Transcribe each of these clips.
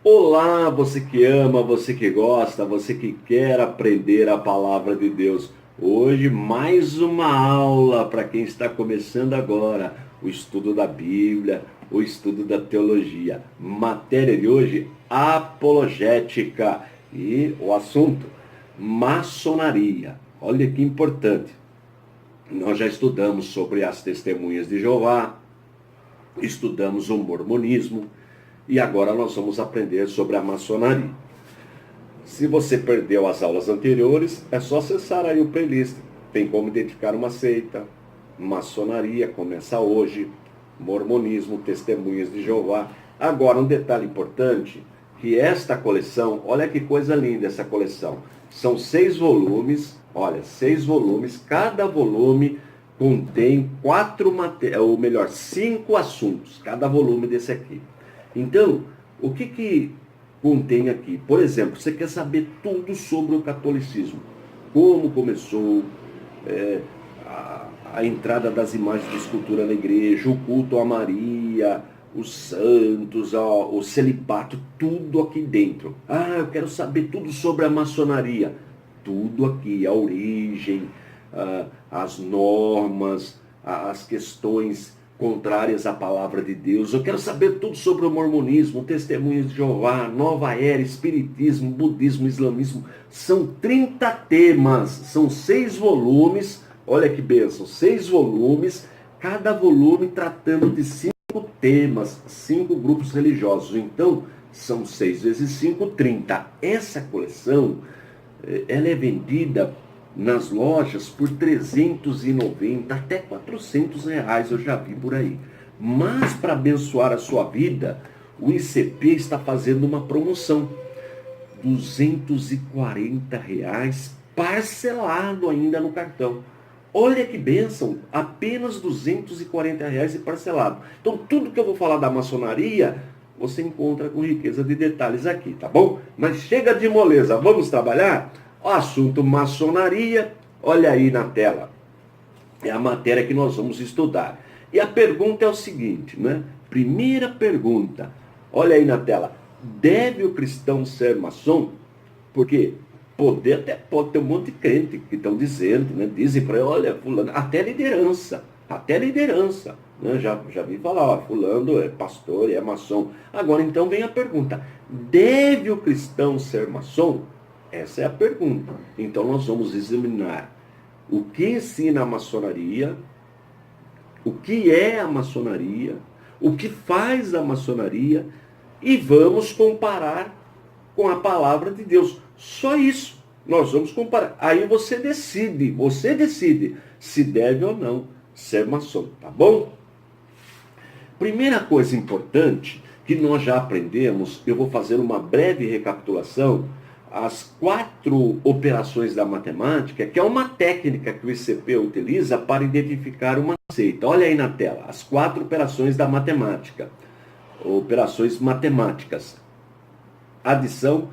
Olá, você que ama, você que gosta, você que quer aprender a palavra de Deus. Hoje, mais uma aula para quem está começando agora o estudo da Bíblia, o estudo da teologia. Matéria de hoje, apologética. E o assunto, maçonaria. Olha que importante. Nós já estudamos sobre as testemunhas de Jeová, estudamos o mormonismo, e agora nós vamos aprender sobre a maçonaria. Se você perdeu as aulas anteriores, é só acessar aí o playlist. Tem como identificar uma seita, maçonaria, começa hoje, mormonismo, testemunhas de Jeová. Agora, um detalhe importante, que esta coleção, olha que coisa linda essa coleção. São 6 volumes, olha, 6 volumes, cada volume contém 5 assuntos, cada volume desse aqui. Então, o que contém aqui? Por exemplo, você quer saber tudo sobre o catolicismo. Como começou a entrada das imagens de escultura na igreja, o culto a Maria, os santos, o celibato, tudo aqui dentro. Ah, eu quero saber tudo sobre a maçonaria. Tudo aqui, a origem, as normas, as questões contrárias à palavra de Deus. Eu quero saber tudo sobre o mormonismo, testemunhas de Jeová, nova era, espiritismo, budismo, islamismo. São 30 temas, são 6 volumes, olha que bênção, 6 volumes, cada volume tratando de 5 temas, 5 grupos religiosos. Então, são 6 vezes 5, 30. Essa coleção, ela é vendida nas lojas por 390 até 400 reais, eu já vi por aí. Mas para abençoar a sua vida, o ICP está fazendo uma promoção. 240 reais parcelado ainda no cartão. Olha que bênção, apenas 240 reais e parcelado. Então tudo que eu vou falar da maçonaria, você encontra com riqueza de detalhes aqui, tá bom? Mas chega de moleza, vamos trabalhar? O assunto maçonaria, olha aí na tela. É a matéria que nós vamos estudar. E a pergunta é o seguinte, né? Primeira pergunta, olha aí na tela. Deve o cristão ser maçom? Porque pode ter um monte de crente que estão dizendo, né? Dizem para ele, olha, fulano, até liderança, né? Já vi falar, ó, fulano é pastor, é maçom. Agora então vem a pergunta, deve o cristão ser maçom? Essa é a pergunta. Então nós vamos examinar o que ensina a maçonaria, o que é a maçonaria, o que faz a maçonaria e vamos comparar com a palavra de Deus. Só isso. Nós vamos comparar. Aí você decide se deve ou não ser maçom, tá bom? Primeira coisa importante que nós já aprendemos, eu vou fazer uma breve recapitulação, as 4 operações da matemática, que é uma técnica que o ICP utiliza para identificar uma seita. Olha aí na tela, as 4 operações da matemática. Operações matemáticas. Adição,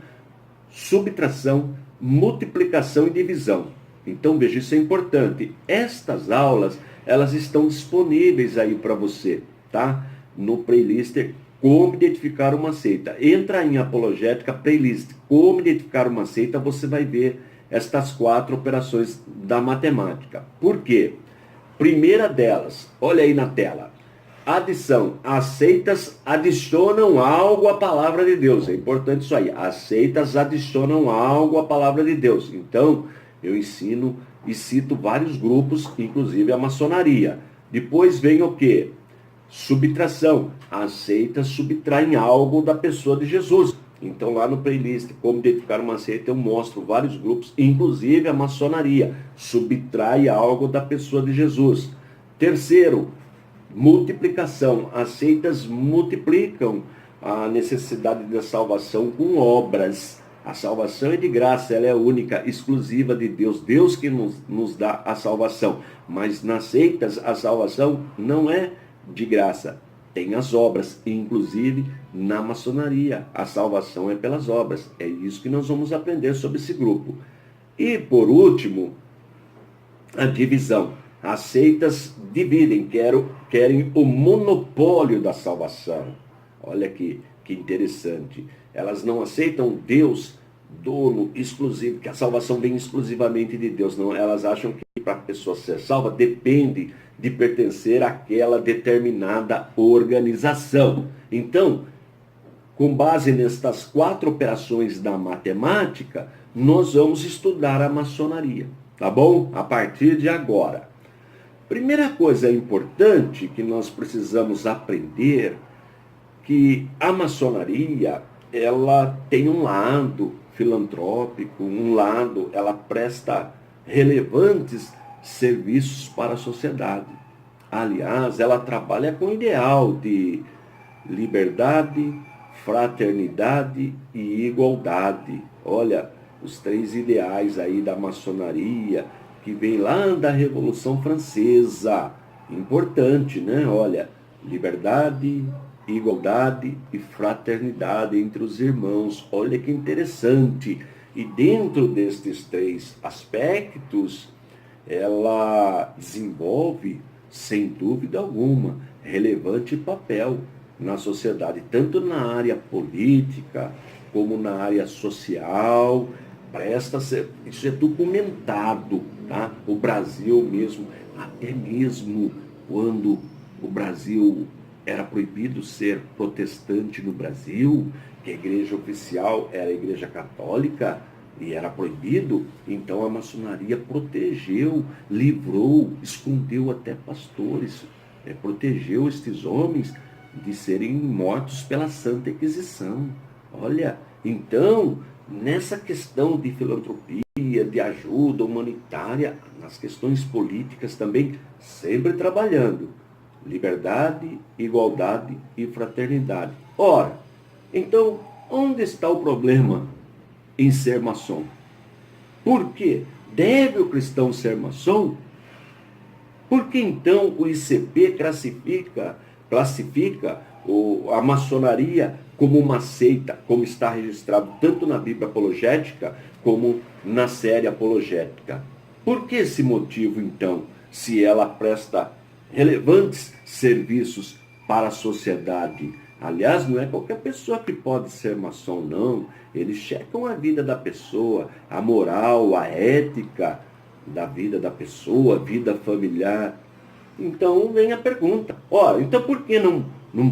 subtração, multiplicação e divisão. Então, veja, isso é importante. Estas aulas, elas estão disponíveis aí para você, tá? No playlist Como Identificar uma Seita. Entra em Apologética, playlist Como Identificar uma Seita, você vai ver estas 4 operações da matemática. Por quê? Primeira delas, olha aí na tela. Adição. As seitas adicionam algo à palavra de Deus. É importante isso aí. As seitas adicionam algo à palavra de Deus. Então, eu ensino e cito vários grupos, inclusive a maçonaria. Depois vem o quê? Subtração. As seitas subtraem algo da pessoa de Jesus. Então, lá no playlist, Como Identificar uma Seita, eu mostro vários grupos, inclusive a maçonaria. Subtrai algo da pessoa de Jesus. Terceiro, multiplicação. As seitas multiplicam a necessidade da salvação com obras. A salvação é de graça, ela é única, exclusiva de Deus. Deus que nos dá a salvação. Mas nas seitas, a salvação não é de graça. Tem as obras, inclusive na maçonaria. A salvação é pelas obras. É isso que nós vamos aprender sobre esse grupo. E, por último, a divisão. As seitas dividem, querem o monopólio da salvação. Olha aqui, que interessante. Elas não aceitam Deus dono exclusivo, que a salvação vem exclusivamente de Deus. Não, elas acham que para a pessoa ser salva depende de pertencer àquela determinada organização. Então, com base nestas 4 operações da matemática, nós vamos estudar a maçonaria, tá bom? A partir de agora. Primeira coisa importante que nós precisamos aprender, que a maçonaria, ela tem um lado filantrópico, um lado, ela presta relevantes serviços para a sociedade. Aliás, ela trabalha com o ideal de liberdade, fraternidade e igualdade. Olha, os 3 ideais aí da maçonaria, que vem lá da Revolução Francesa. Importante, né? Olha, liberdade, igualdade e fraternidade entre os irmãos. Olha que interessante. E dentro destes 3 aspectos, ela desenvolve, sem dúvida alguma, relevante papel na sociedade, tanto na área política, como na área social. Isso é documentado, tá? O Brasil mesmo, até mesmo quando o Brasil era proibido ser protestante no Brasil, que a igreja oficial era a igreja católica e era proibido, então a maçonaria protegeu, livrou, escondeu até pastores, protegeu estes homens de serem mortos pela Santa Inquisição. Olha, então, nessa questão de filantropia, de ajuda humanitária, nas questões políticas também, sempre trabalhando. Liberdade, igualdade e fraternidade. Ora, então, onde está o problema em ser maçom? Por quê? Deve o cristão ser maçom? Por que então o ICP classifica a maçonaria como uma seita, como está registrado tanto na Bíblia Apologética como na série Apologética? Por que esse motivo, então, se ela presta relevantes serviços para a sociedade? Aliás, não é qualquer pessoa que pode ser maçom, não. Eles checam a vida da pessoa, a moral, a ética da vida da pessoa, vida familiar. Então vem a pergunta, então por que não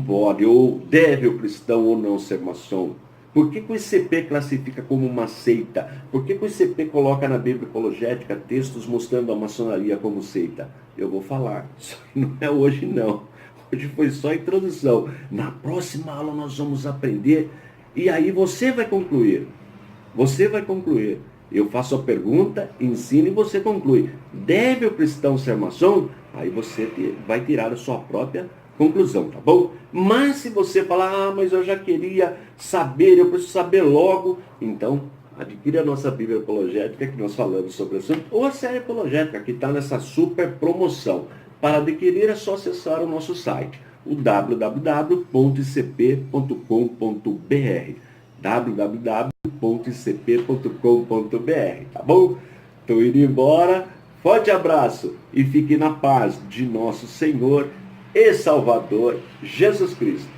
pode ou deve o cristão ou não ser maçom? Por que o ICP classifica como uma seita? Por que o ICP coloca na Bíblia Apologética textos mostrando a maçonaria como seita? Eu vou falar, isso não é hoje não. Hoje foi só a introdução. Na próxima aula nós vamos aprender e aí você vai concluir. Você vai concluir. Eu faço a pergunta, ensino e você conclui. Deve o cristão ser maçom? Aí você vai tirar a sua própria conclusão, tá bom? Mas se você falar, mas eu já queria saber, eu preciso saber logo, então adquira a nossa Bíblia Apologética que nós falamos sobre o assunto, ou a série Apologética que está nessa super promoção. Para adquirir é só acessar o nosso site, o www.icp.com.br www.icp.com.br, tá bom? Estou indo embora, forte abraço e fique na paz de nosso Senhor e Salvador Jesus Cristo.